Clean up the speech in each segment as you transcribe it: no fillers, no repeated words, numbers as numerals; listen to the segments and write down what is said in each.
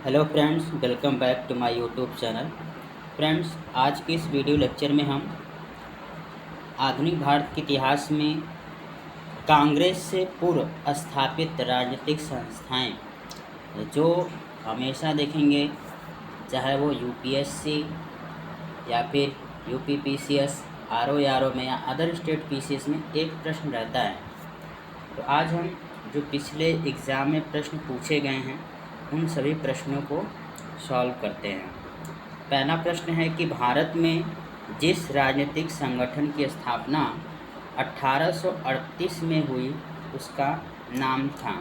Hello friends, welcome back to my YouTube channel. Friends, आज के इस वीडियो लेक्चर में हम आधुनिक भारत के इतिहास में कांग्रेस से पूर्व स्थापित राजनीतिक संस्थाएं जो हमेशा देखेंगे, चाहे वो यूपीएससी या फिर यूपीपीसीएस, आरओ में या अदर स्टेट पीसीएस में एक प्रश्न रहता है। तो आज हम जो पिछले एग्ज़ाम में प्रश्न पूछे गए हैं उन सभी प्रश्नों को सॉल्व करते हैं। पहला प्रश्न है कि भारत में जिस राजनीतिक संगठन की स्थापना 1838 में हुई उसका नाम था।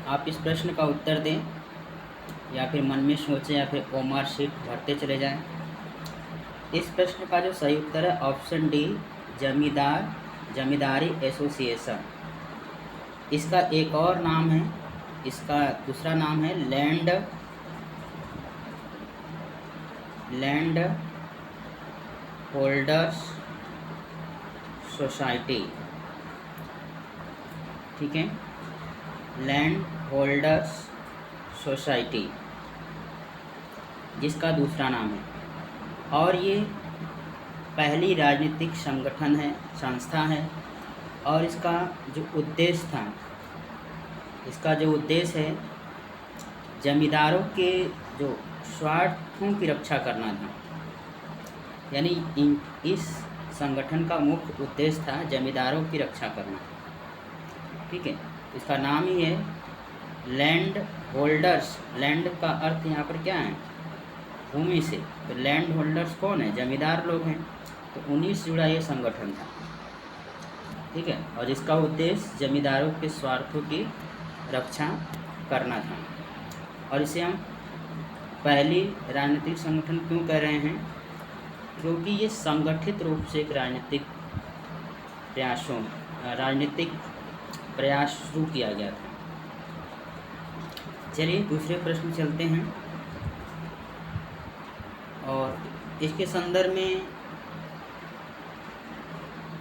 आप इस प्रश्न का उत्तर दें या फिर मन में सोचें या फिर ओमर शीट भरते चले जाएं। इस प्रश्न का जो सही उत्तर है ऑप्शन डी, जमींदारी एसोसिएशन। इसका एक और नाम है, इसका दूसरा नाम है लैंड होल्डर्स सोसाइटी। ठीक है, लैंड होल्डर्स सोसाइटी जिसका दूसरा नाम है। और ये पहली राजनीतिक संस्था है और इसका जो उद्देश्य है जमींदारों के जो स्वार्थों की रक्षा करना था। यानी इस संगठन का मुख्य उद्देश्य था जमींदारों की रक्षा करना। ठीक है, इसका नाम ही है लैंड होल्डर्स। लैंड का अर्थ यहाँ पर क्या है? भूमि से। तो लैंड होल्डर्स कौन है? जमींदार लोग हैं। तो उन्हीं से जुड़ा ये संगठन था। ठीक है, और इसका उद्देश्य जमींदारों के स्वार्थों की रक्षा करना था। और इसे हम पहली राजनीतिक संगठन क्यों कह रहे हैं? क्योंकि ये संगठित रूप से एक राजनीतिक प्रयास शुरू किया गया था। चलिए दूसरे प्रश्न चलते हैं। और इसके संदर्भ में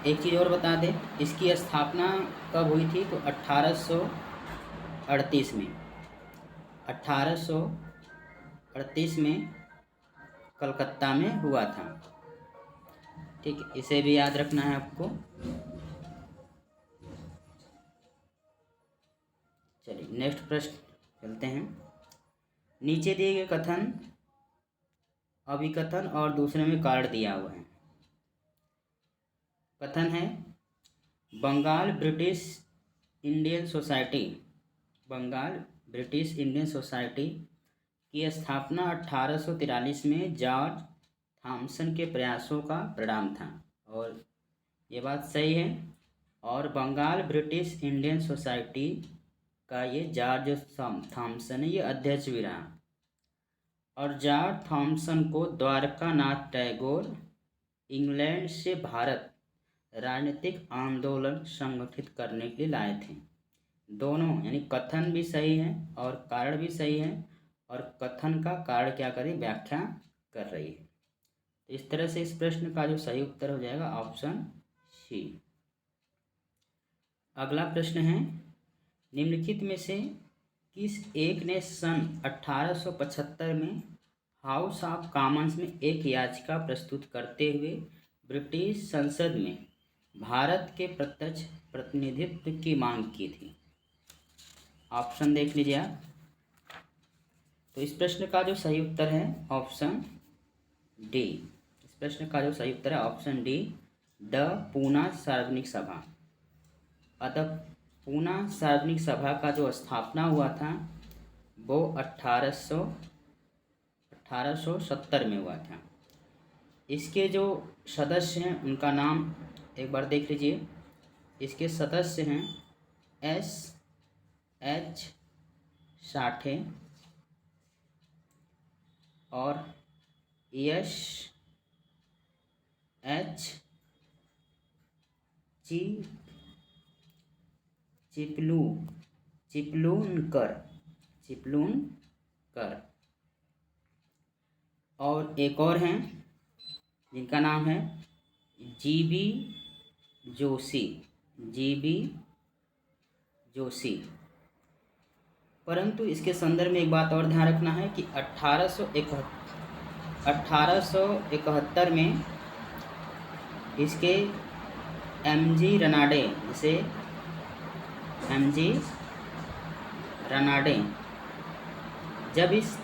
एक चीज़ और बता दें, इसकी स्थापना कब हुई थी? तो 1838 में। 1838 में कलकत्ता में हुआ था। ठीक है, इसे भी याद रखना है आपको। चलिए नेक्स्ट प्रश्न चलते हैं। नीचे दिए गए कथन अभिकथन और दूसरे में कारण दिया हुआ है। कथन है बंगाल ब्रिटिश इंडियन सोसाइटी की स्थापना 1843 में जॉर्ज थॉमसन के प्रयासों का परिणाम था। और ये बात सही है। और बंगाल ब्रिटिश इंडियन सोसाइटी का ये जॉर्ज थॉमसन है, ये अध्यक्ष भी रहा। और जॉर्ज थॉमसन को द्वारकानाथ टैगोर इंग्लैंड से भारत राजनीतिक आंदोलन संगठित करने के लिए लाए थे। दोनों, यानी कथन भी सही है और कारण भी सही है। और कथन का कारण क्या करें? व्याख्या कर रही है। तो इस तरह से इस प्रश्न का जो सही उत्तर हो जाएगा ऑप्शन सी। अगला प्रश्न है निम्नलिखित में से किस एक ने सन 1875 में हाउस ऑफ कॉमन्स में एक याचिका प्रस्तुत करते हुए ब्रिटिश संसद में भारत के प्रत्यक्ष प्रतिनिधित्व की मांग की थी? ऑप्शन देख लीजिए आप। तो इस प्रश्न का जो सही उत्तर है ऑप्शन डी। इस प्रश्न का जो सही उत्तर है ऑप्शन डी, द पूना सार्वजनिक सभा। अतः पूना सार्वजनिक सभा का जो स्थापना हुआ था वो 1870 में हुआ था। इसके जो सदस्य हैं उनका नाम एक बार देख लीजिए। इसके सदस्य हैं SH साठे और SH चिपलूनकर। और एक और हैं जिनका नाम है GB जोशी। परंतु इसके संदर्भ में एक बात और ध्यान रखना है कि 1871 में इसके एमजी रनाडे, जिसे एमजी रनाडे जब इस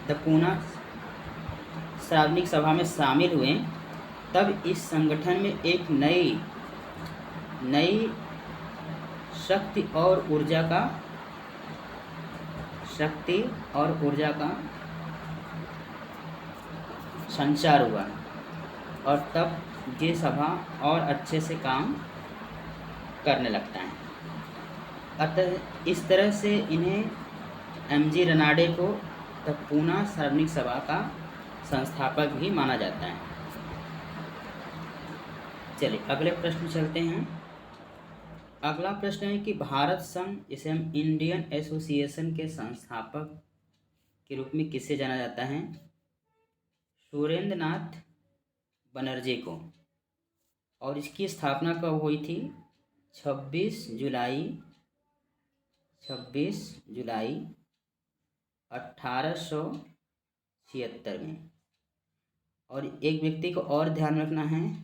द पूना सार्वजनिक सभा में शामिल हुए, तब इस संगठन में एक नई शक्ति और ऊर्जा का संचार हुआ, और तब ये सभा और अच्छे से काम करने लगता है। अतः इस तरह से इन्हें एमजी रनाडे को द पूना सार्वजनिक सभा का संस्थापक भी माना जाता है। चलिए अगले प्रश्न चलते हैं। अगला प्रश्न है कि भारत संघ, जिसे हम इंडियन एसोसिएशन के संस्थापक के रूप में किसे जाना जाता है? सुरेंद्र नाथ बनर्जी को। और इसकी स्थापना कब हुई थी? 26 जुलाई 1876 में। और एक व्यक्ति को और ध्यान रखना है,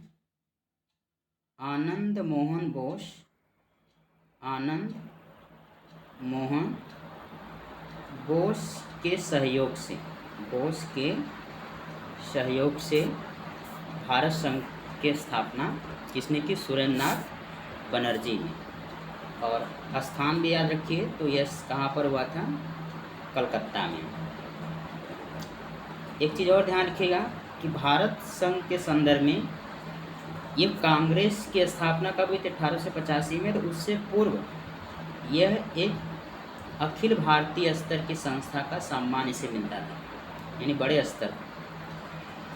आनंद मोहन बोस के सहयोग से भारत संघ की स्थापना किसने की? सुरेंद्र नाथ बनर्जी ने। और स्थान भी याद रखिए, तो यह कहाँ पर हुआ था? कलकत्ता में। एक चीज़ और ध्यान रखिएगा कि भारत संघ के संदर्भ में ये कांग्रेस की स्थापना कब हुई थी? 1885 में। तो उससे पूर्व यह एक अखिल भारतीय स्तर की संस्था का सम्मान इसे मिलता था, यानी बड़े स्तर।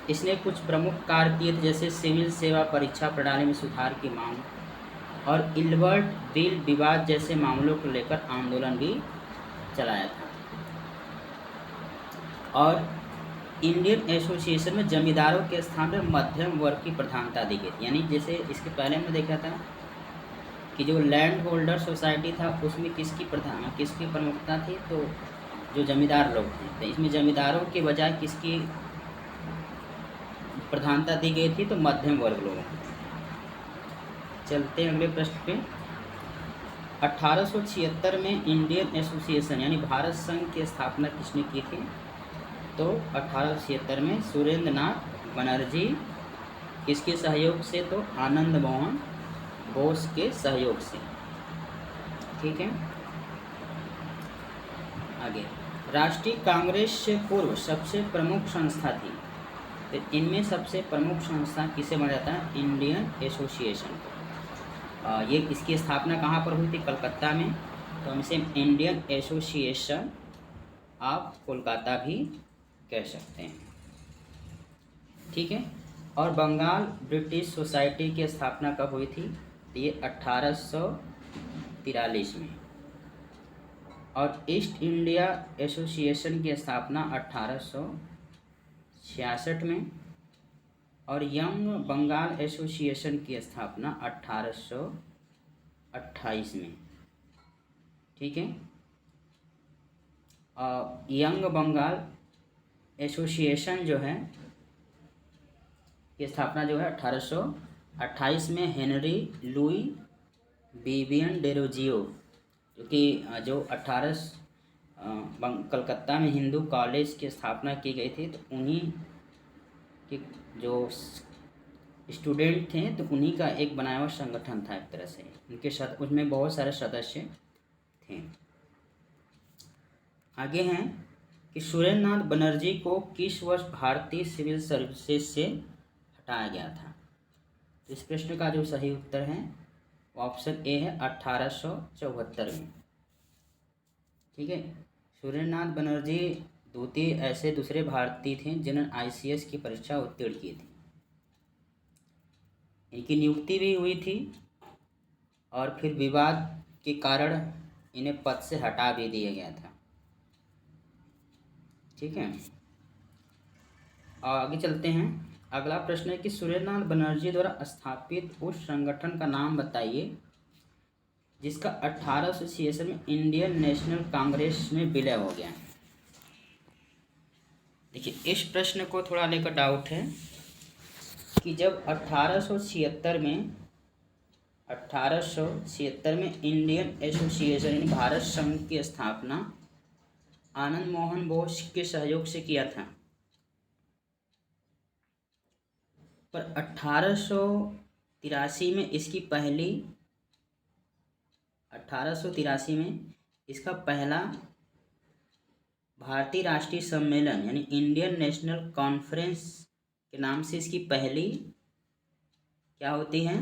इसने कुछ प्रमुख कार्य किए थे, जैसे सिविल सेवा परीक्षा प्रणाली में सुधार की मांग और इल्बर्ट बिल विवाद जैसे मामलों को लेकर आंदोलन भी चलाया था। और इंडियन एसोसिएशन में जमींदारों के स्थान पर मध्यम वर्ग की प्रधानता दी गई थी। यानी जैसे इसके पहले हमने देखा था कि जो लैंड होल्डर सोसाइटी था उसमें किसकी प्रमुखता थी? तो जो जमींदार लोग थे। तो इसमें जमींदारों के बजाय किसकी प्रधानता दी गई थी? तो मध्यम वर्ग लोगों को। चलते हैं अगले प्रश्न पे। 1876 में इंडियन एसोसिएशन यानी भारत संघ की स्थापना किसने की थी? तो 1876 में सुरेंद्र नाथ बनर्जी। किसके सहयोग से? तो आनंद मोहन बोस के सहयोग से। ठीक है, आगे। राष्ट्रीय कांग्रेस से पूर्व सबसे प्रमुख संस्था थी, तो इनमें सबसे प्रमुख संस्था किसे माना जाता है? इंडियन एसोसिएशन को। ये इसकी स्थापना कहाँ पर हुई थी? कलकत्ता में। तो हम इसे इंडियन एसोसिएशन ऑफ कोलकाता भी कह सकते हैं। ठीक है। और बंगाल ब्रिटिश सोसाइटी की स्थापना कब हुई थी? ये 1843 में। और ईस्ट इंडिया एसोसिएशन की स्थापना 1866 में। और यंग बंगाल एसोसिएशन की स्थापना 1828 में। ठीक है। यंग बंगाल एसोसिएशन जो है की स्थापना जो है 1828 में हेनरी लुई विवियन डेरोजियो, जो 18 कलकत्ता में हिंदू कॉलेज की स्थापना की गई थी। तो उन्हीं के जो स्टूडेंट थे, तो उन्हीं का एक बनाया हुआ संगठन था एक तरह से। उनके साथ उसमें बहुत सारे सदस्य थे। आगे हैं कि सुरेंद्र नाथ बनर्जी को किस वर्ष भारतीय सिविल सर्विसेज से हटाया गया था? इस प्रश्न का जो सही उत्तर है वो ऑप्शन ए है 1874 में। ठीक है। सुरेंद्र नाथ बनर्जी दूसरे भारतीय थे जिन्होंने ICS की परीक्षा उत्तीर्ण की थी। इनकी नियुक्ति भी हुई थी और फिर विवाद के कारण इन्हें पद से हटा भी दिया गया था। ठीक है। और आगे चलते हैं। अगला प्रश्न है कि सुरेंद्र नाथ बनर्जी द्वारा स्थापित उस संगठन का नाम बताइए जिसका 1886 में इंडियन नेशनल कांग्रेस में विलय हो गया। देखिए इस प्रश्न को थोड़ा लेकर डाउट है कि जब 1876 में इंडियन एसोसिएशन यानी भारत संघ की स्थापना आनंद मोहन बोस के सहयोग से किया था, पर 1883 में इसका पहला भारतीय राष्ट्रीय सम्मेलन यानी इंडियन नेशनल कॉन्फ्रेंस के नाम से इसकी पहली क्या होती है,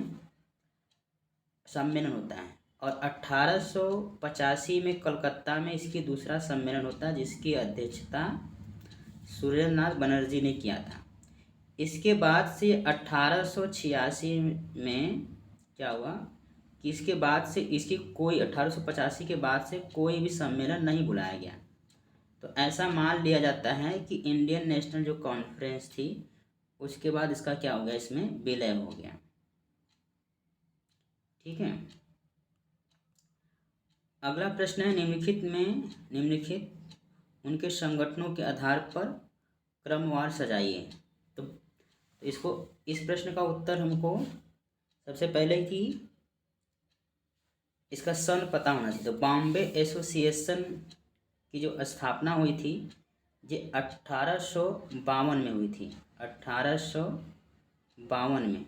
सम्मेलन होता है। और 1885 में कलकत्ता में इसकी दूसरा सम्मेलन होता है, जिसकी अध्यक्षता सुरेंद्रनाथ बनर्जी ने किया था। इसके बाद से 1886 में क्या हुआ कि इसके बाद से इसकी कोई 1885 के बाद से कोई भी सम्मेलन नहीं बुलाया गया। तो ऐसा मान लिया जाता है कि इंडियन नेशनल जो कॉन्फ्रेंस थी उसके बाद इसका क्या हो गया, इसमें विलय हो गया। ठीक है, अगला प्रश्न है निम्नलिखित उनके संगठनों के आधार पर क्रमवार सजाइए। तो इसको इस प्रश्न का उत्तर हमको सबसे पहले कि इसका सन पता होना चाहिए। तो बॉम्बे एसोसिएशन की जो स्थापना हुई थी ये 1852 में हुई थी, 1852 में।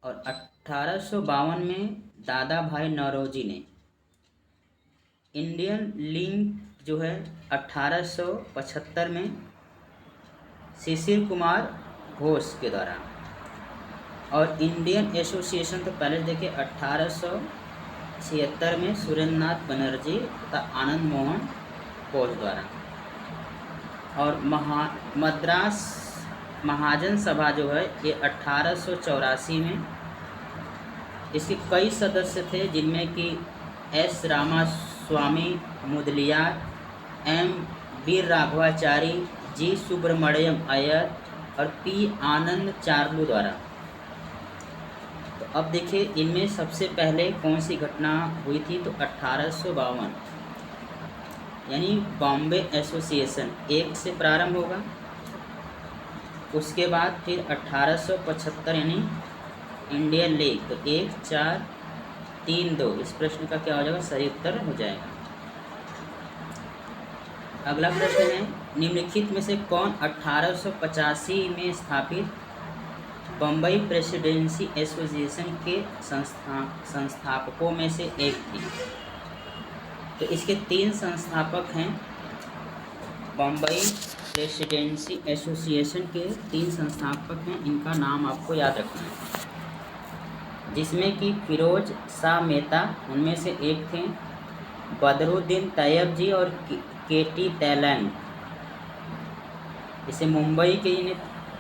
और 1852 में दादा भाई नौरोजी ने इंडियन लीग जो है 1875 में शिशिर कुमार घोष के द्वारा, और इंडियन एसोसिएशन तो पहले देखे 1876 में सुरेंद्रनाथ बनर्जी तथा आनंद मोहन बोस द्वारा। और मद्रास महाजन सभा जो है ये 1884 में। इसके कई सदस्य थे जिनमें कि एस रामास्वामी मुदलियार, एम वीर राघवाचारी, जी सुब्रमण्यम अय्यर और पी आनंद चार्लू द्वारा। तो अब देखिए इनमें सबसे पहले कौन सी घटना हुई थी, तो 1852 यानी बॉम्बे एसोसिएशन 1 से प्रारंभ होगा। उसके बाद फिर 1875 यानी इंडियन लीग, तो 1, 4, 3, 2 इस प्रश्न का क्या हो जाएगा, सही उत्तर हो जाएगा। अगला प्रश्न है निम्नलिखित में से कौन 1885 में स्थापित बम्बई प्रेसिडेंसी एसोसिएशन के संस्थापकों में से एक थी। तो इसके 3 संस्थापक हैं। बम्बई प्रेसिडेंसी एसोसिएशन के 3 संस्थापक हैं, इनका नाम आपको याद रखना है, जिसमें कि फिरोज शाह मेहता उनमें से एक थे, बदरुद्दीन तैयब जी और केटी तैलंग। इसे मुंबई के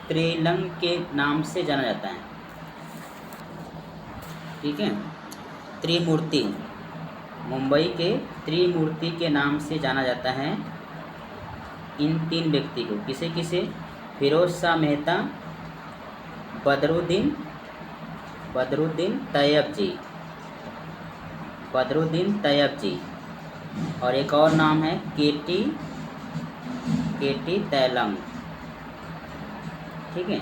त्रिलंग के नाम से जाना जाता है। ठीक है, त्रिमूर्ति, मुंबई के त्रिमूर्ति के नाम से जाना जाता है इन 3 व्यक्ति को। किसे फिरोज शाह मेहता, बदरुद्दीन तैयब जी और एक और नाम है केटी तैलंग। ठीक है,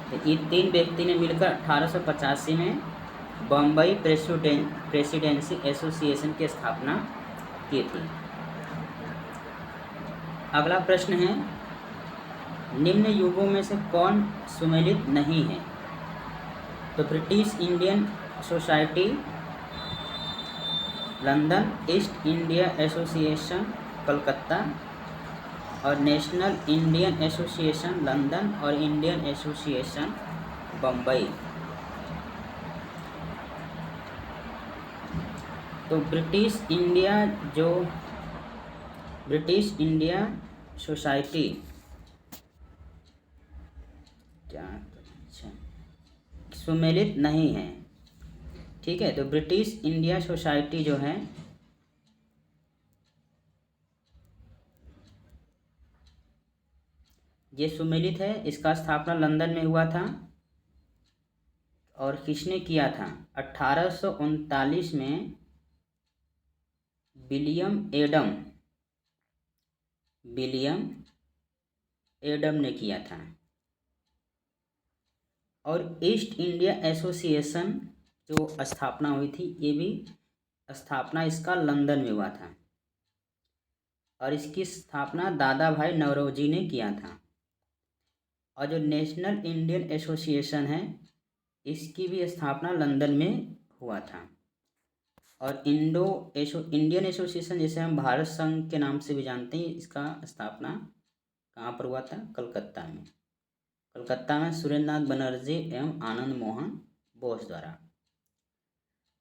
तो ये 3 व्यक्ति ने मिलकर 1885 में बम्बई प्रेसिडेंसी एसोसिएशन की स्थापना की थी। अगला प्रश्न है निम्न युगों में से कौन सुमेलित नहीं है। तो British Indian society London, east India association Calcutta और नेशनल इंडियन एसोसिएशन लंदन और इंडियन एसोसिएशन बम्बई। तो ब्रिटिश इंडिया सोसाइटी सुमेलित नहीं है। ठीक है, तो ब्रिटिश इंडिया सोसाइटी जो है ये सुमेलित है। इसका स्थापना लंदन में हुआ था और किसने किया था? 1839 में विलियम एडम ने किया था। और ईस्ट इंडिया एसोसिएशन जो स्थापना हुई थी, ये भी स्थापना इसका लंदन में हुआ था और इसकी स्थापना दादा भाई नौरोजी ने किया था। और जो नेशनल इंडियन एसोसिएशन है, इसकी भी स्थापना लंदन में हुआ था। और इंडियन एसोसिएशन, जिसे हम भारत संघ के नाम से भी जानते हैं, इसका स्थापना कहाँ पर हुआ था? कलकत्ता में सुरेंद्र नाथ बनर्जी एवं आनंद मोहन बोस द्वारा।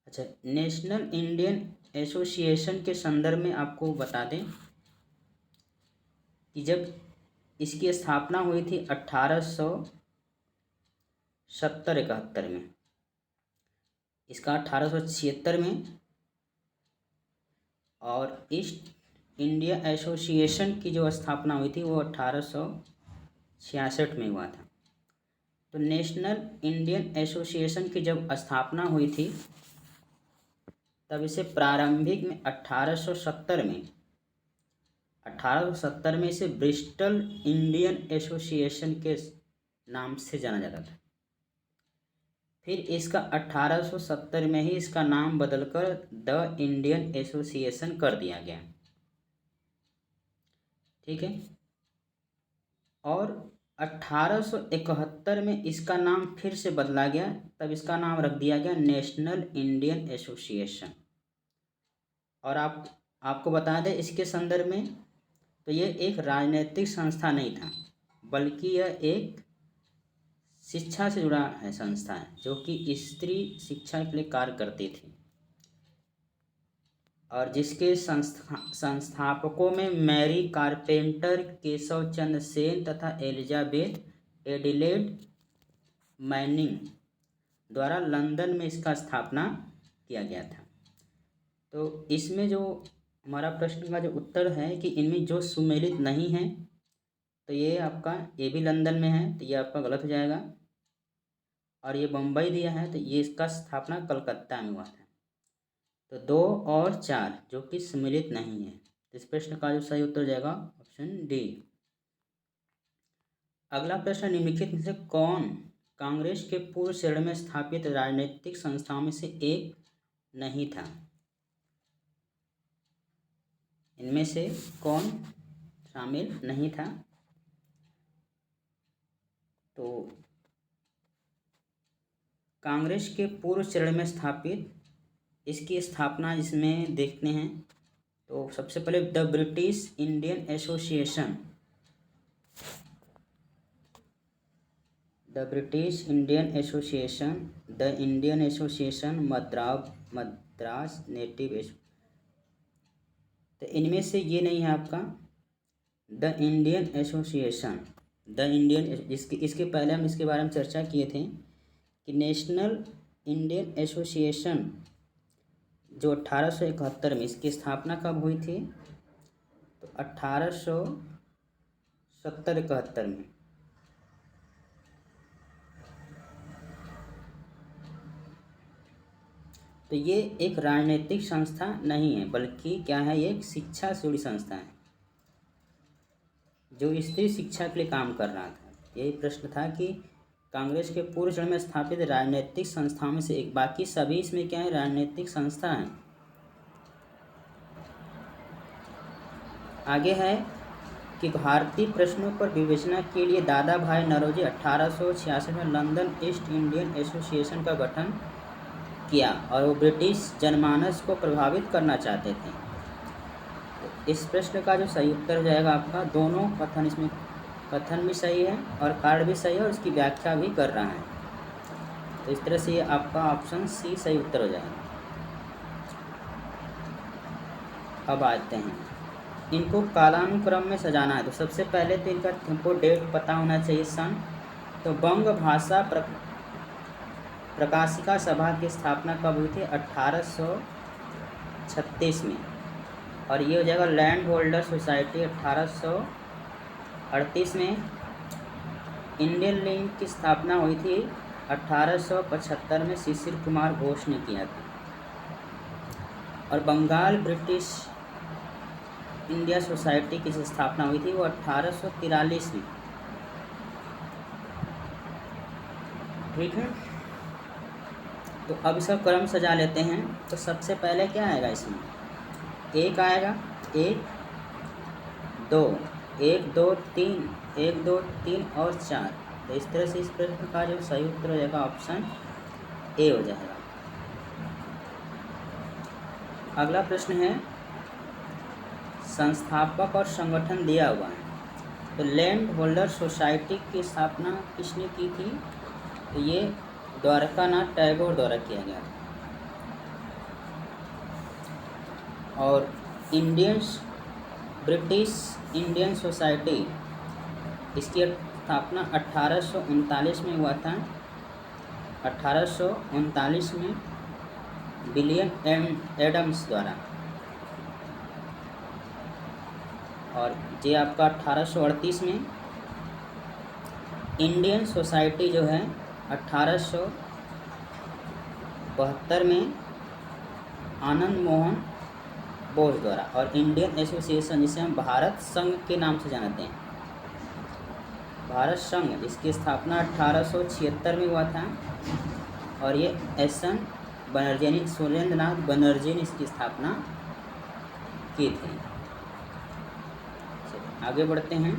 अच्छा, नेशनल इंडियन एसोसिएशन के संदर्भ में आपको बता दें कि जब इसकी स्थापना हुई थी 1870-71 में, इसका 1876 में, और ईस्ट इंडिया एसोसिएशन की जो स्थापना हुई थी वो 1866 में हुआ था। तो नेशनल इंडियन एसोसिएशन की जब स्थापना हुई थी, तब इसे प्रारंभिक में 1870 में इसे ब्रिस्टल इंडियन एसोसिएशन के नाम से जाना जाता था। फिर इसका 1870 में ही इसका नाम बदलकर द इंडियन एसोसिएशन कर दिया गया। ठीक है। और 1871 में इसका नाम फिर से बदला गया, तब इसका नाम रख दिया गया नेशनल इंडियन एसोसिएशन। और आपको बता दें इसके संदर्भ में, तो ये एक राजनीतिक संस्था नहीं था, बल्कि यह एक शिक्षा से जुड़ा है संस्था है, जो कि स्त्री शिक्षा के लिए कार्य करती थी। और जिसके संस्थापकों में मैरी कारपेंटर, केशव चंद्र सेन तथा एलिजाबेथ एडिलेड मैनिंग द्वारा लंदन में इसका स्थापना किया गया था। तो इसमें जो हमारा प्रश्न का जो उत्तर है कि इनमें जो सुमेलित नहीं है, तो ये आपका, ये भी लंदन में है, तो ये आपका गलत हो जाएगा। और ये बम्बई दिया है, तो ये इसका स्थापना कलकत्ता में हुआ था। तो 2 और 4 जो कि सम्मिलित नहीं है। इस प्रश्न का जो सही उत्तर जाएगा ऑप्शन डी। अगला प्रश्न, निम्नलिखित में से कौन कांग्रेस के पूर्व श्रेणी में स्थापित राजनीतिक संस्थाओं में से एक नहीं था? इनमें से कौन शामिल नहीं था? तो कांग्रेस के पूर्व श्रेणी में स्थापित, इसकी स्थापना इसमें देखते हैं तो सबसे पहले the British Indian association, the Indian association, Madras native तो इनमें से ये नहीं है आपका द इंडियन एसोसिएशन। इसके पहले हम इसके बारे में चर्चा किए थे कि नेशनल इंडियन एसोसिएशन जो 1871 में, इसकी स्थापना कब हुई थी? तो 1870-71 में। तो ये एक राजनीतिक संस्था नहीं है, बल्कि क्या है, ये एक शिक्षा से जुड़ी संस्था है जो स्त्री शिक्षा के लिए काम कर रहा था। यही प्रश्न था कि कांग्रेस के पूर्व चरण में स्थापित राजनीतिक संस्थाओं में से एक, बाकी सभी इसमें क्या है, राजनीतिक संस्था है। आगे है कि भारतीय प्रश्नों पर विवेचना के लिए दादा भाई नौरोजी 1866 में लंदन ईस्ट इंडियन एसोसिएशन का गठन किया और वो ब्रिटिश जनमानस को प्रभावित करना चाहते थे। तो इस प्रश्न का जो सही उत्तर हो जाएगा आपका, दोनों कथन, इसमें कथन भी सही है और कार्ड भी सही है और उसकी व्याख्या भी कर रहा है। तो इस तरह से ये आपका ऑप्शन सी सही उत्तर हो जाएगा। अब आते हैं, इनको कालानुक्रम में सजाना है। तो सबसे पहले तो इनका हमको डेट पता होना चाहिए, सन। तो बंग भाषा प्रकाशिका सभा की स्थापना कब हुई थी? 1836 में। और ये हो जाएगा लैंड होल्डर सोसाइटी 1838 में। इंडियन लिंक की स्थापना हुई थी 1875 में शिशिर कुमार घोष ने किया था। और बंगाल ब्रिटिश इंडिया सोसाइटी की स्थापना हुई थी वो 1843 में। ठीक है, तो अब इसका क्रम सजा लेते हैं। तो सबसे पहले क्या आएगा इसमें, एक आएगा, एक दो, एक दो तीन, एक दो तीन और चार। तो इस तरह से इस प्रश्न का जो सही उत्तर हो जाएगा ऑप्शन ए हो जाएगा। अगला प्रश्न है, संस्थापक और संगठन दिया हुआ है। तो लैंड होल्डर सोसाइटी की स्थापना किसने की थी, तो ये द्वारकानाथ टैगोर द्वारा किया गया था। और ब्रिटिश इंडियन सोसाइटी, इसकी स्थापना 1839 में हुआ था। 1839 में विलियम एडम्स द्वारा। और ये आपका 1838 में। इंडियन सोसाइटी जो है 1872 में आनंद मोहन बोस द्वारा। और इंडियन एसोसिएशन, जिसे हम भारत संघ के नाम से जानते हैं, भारत संघ, इसकी स्थापना 1876 में हुआ था। और ये एस.एन. बनर्जी यानी सुरेंद्र नाथ बनर्जी ने इसकी स्थापना की थी। आगे बढ़ते हैं।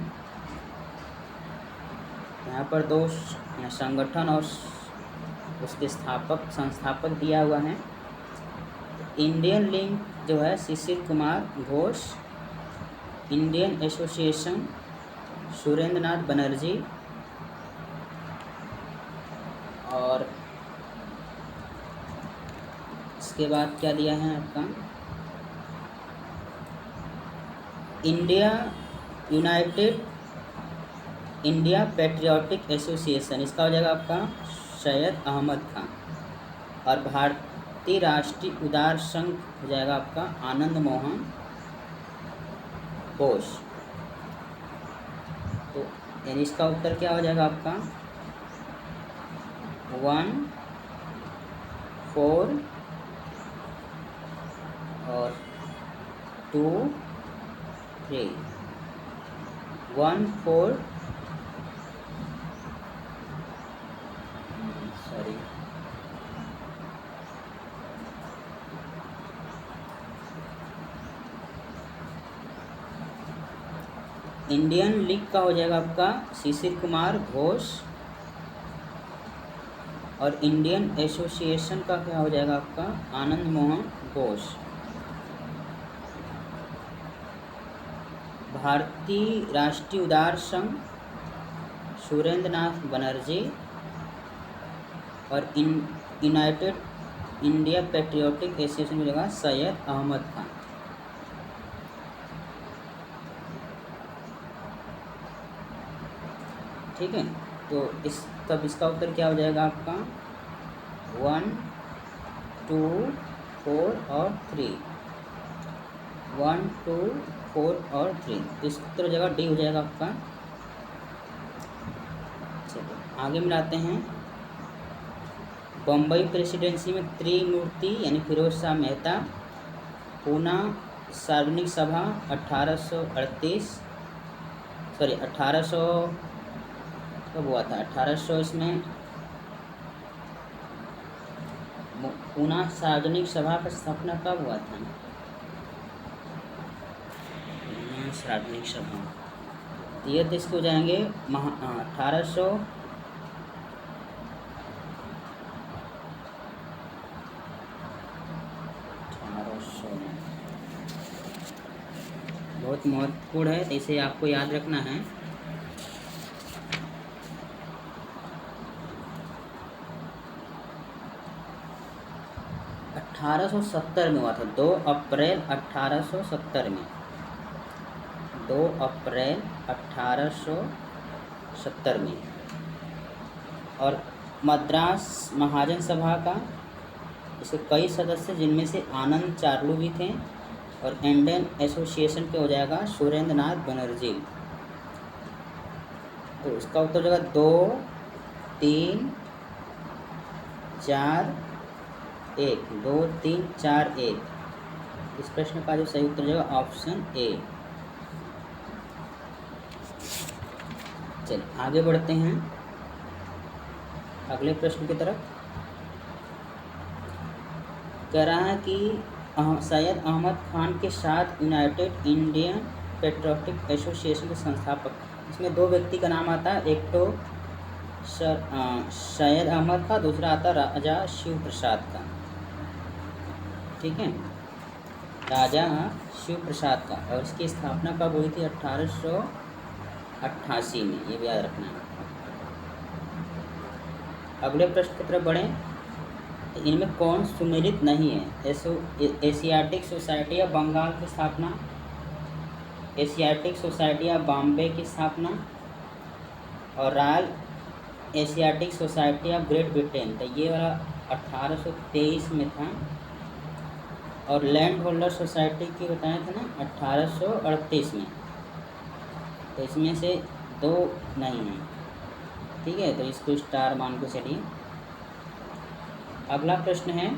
यहाँ पर दो संगठन और उसके संस्थापक दिया हुआ है। इंडियन लिंक जो है शिशिर कुमार घोष, इंडियन एसोसिएशन सुरेंद्र नाथ बनर्जी, और इसके बाद क्या दिया है आपका, इंडिया पैट्रियोटिक एसोसिएशन, इसका हो जाएगा आपका सैयद अहमद खान। और भारतीय राष्ट्रीय उदार संघ हो जाएगा आपका आनंद मोहन बोस। तो यानी इसका उत्तर क्या हो जाएगा आपका 1, 4 और 2, 3। 1, 4 सॉरी इंडियन लीग का हो जाएगा आपका शिशिर कुमार घोष। और इंडियन एसोसिएशन का क्या हो जाएगा आपका आनंद मोहन बोस। भारतीय राष्ट्रीय उदार संघ सुरेंद्र नाथ बनर्जी। और यूनाइटेड इंडिया पैट्रियोटिक एसोसिएशन में होगा सैयद अहमद खान। ठीक है, तो तब इसका उत्तर क्या हो जाएगा आपका 1, 2, 4 और 3। 1, 2, 4 और 3, तो इसका उत्तर हो जाएगा डी हो जाएगा आपका। चलिए आगे मिलाते हैं। बम्बई प्रेसिडेंसी में त्रिमूर्ति यानी फिरोज शाह मेहता, पूना सार्वजनिक सभा 1800 कब हुआ था, 1800 इसमें पूना सार्वजनिक सभा का स्थापना कब हुआ था, सार्वजनिक सभा, ये देश को जाएंगे 1800 बहुत महत्वपूर्ण है, तो इसे आपको याद रखना है। $1870 में हुआ था, 2 अप्रैल 1870 में, 2 अप्रैल 1870 में। और मद्रास महाजन सभा का इसके कई सदस्य, जिनमें से आनंद चार्लू भी थे। और इंडियन एसोसिएशन के हो जाएगा सुरेंद्र नाथ बनर्जी। तो इसका उत्तर हो जाएगा 2, 3, 4 1, 2 3 4 1। इस प्रश्न का जो सही उत्तर हो जाएगा ऑप्शन ए। चलिए आगे बढ़ते हैं अगले प्रश्न की तरफ। कह रहा है कि सैयद अहमद खान के साथ यूनाइटेड इंडियन पेट्रियोटिक एसोसिएशन के संस्थापक, इसमें दो व्यक्ति का नाम आता है, एक तो सैयद अहमद का, दूसरा आता राजा शिव प्रसाद का। ठीक है, राजा शिव प्रसाद का। और इसकी स्थापना कब हुई थी? 1888 में, ये भी याद रखना है। अगले प्रश्न की तरफ बढ़ें। इनमें कौन सुमेलित नहीं है? एशियाटिक सोसाइटी ऑफ बंगाल की स्थापना, एशियाटिक सोसाइटी ऑफ बॉम्बे की स्थापना और royal Asiatic society of great Britain, तो ये वाला 1823 में था। और लैंड होल्डर सोसाइटी की बताया था ना 1838 में। तो इसमें से दो नहीं है। ठीक है, तो इसको स्टार मान के चलिए। अगला प्रश्न है,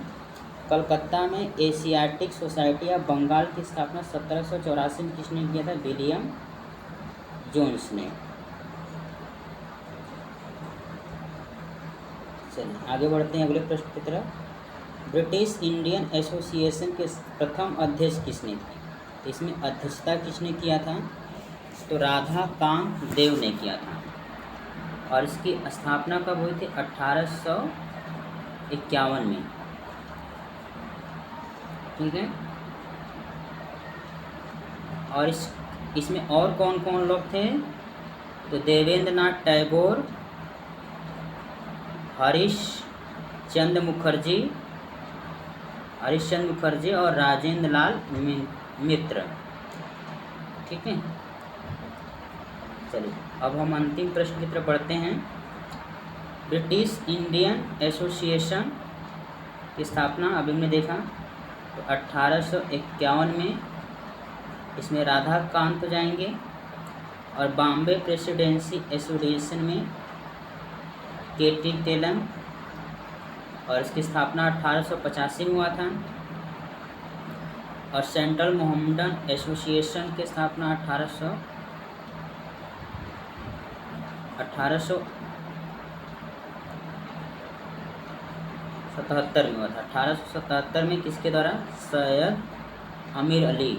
कलकत्ता में एशियाटिक सोसाइटी ऑफ बंगाल की स्थापना 1784 में किसने किया था? विलियम जोन्स ने। चलिए आगे बढ़ते हैं अगले प्रश्न की तरफ। ब्रिटिश इंडियन एसोसिएशन के प्रथम अध्यक्ष किसने थे? तो इसमें अध्यक्षता किसने किया था? तो राधा कांत देव ने किया था। और इसकी स्थापना कब हुई थी? 1851 में। ठीक है, और इसमें और कौन कौन लोग थे? तो देवेंद्र नाथ टैगोर, हरिश्चंद्र मुखर्जी और राजेंद्र लाल मित्र। ठीक है, चलिए अब हम अंतिम प्रश्न की तरफ बढ़ते हैं। ब्रिटिश इंडियन एसोसिएशन की स्थापना अभी हमने देखा तो 1851 में, इसमें राधा कांत जाएंगे। और बॉम्बे प्रेसिडेंसी एसोसिएशन में केटी टेलन, और इसकी स्थापना 1885 में हुआ था। और सेंट्रल मोहम्मडन एसोसिएशन की स्थापना 1877 में हुआ था। 1877 में किसके द्वारा? सैयद अमीर अली।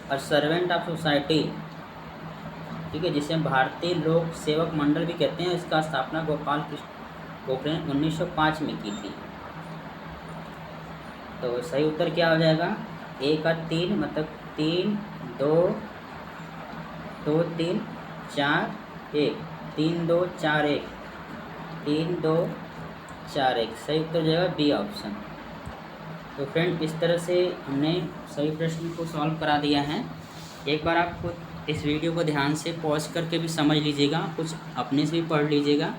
और सर्वेंट ऑफ सोसाइटी, ठीक है, जिसे भारतीय लोक सेवक मंडल भी कहते हैं, इसका स्थापना गोपाल कृष्ण गोखले ने 1905 में की थी। तो सही उत्तर क्या हो जाएगा? 1 का 3 मतलब 3 2 2 3 4 1, 3 2 4 1, 3 2 4 1। सही उत्तर हो जाएगा बी ऑप्शन। तो फ्रेंड, इस तरह से हमने सभी प्रश्न को सॉल्व करा दिया है। एक बार आप इस वीडियो को ध्यान से पॉज करके भी समझ लीजिएगा, कुछ अपने से भी पढ़ लीजिएगा।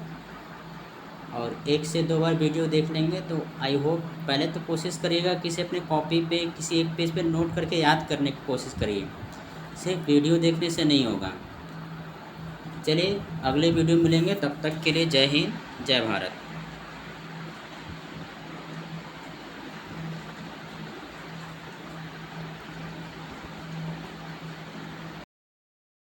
और 1 से 2 बार वीडियो देख लेंगे तो आई होप, पहले तो कोशिश करिएगा किसी अपने कॉपी पे किसी एक पेज पे नोट करके याद करने की कोशिश करिए, सिर्फ वीडियो देखने से नहीं होगा। चलिए अगले वीडियो मिलेंगे, तब तक के लिए जय हिंद जय भारत।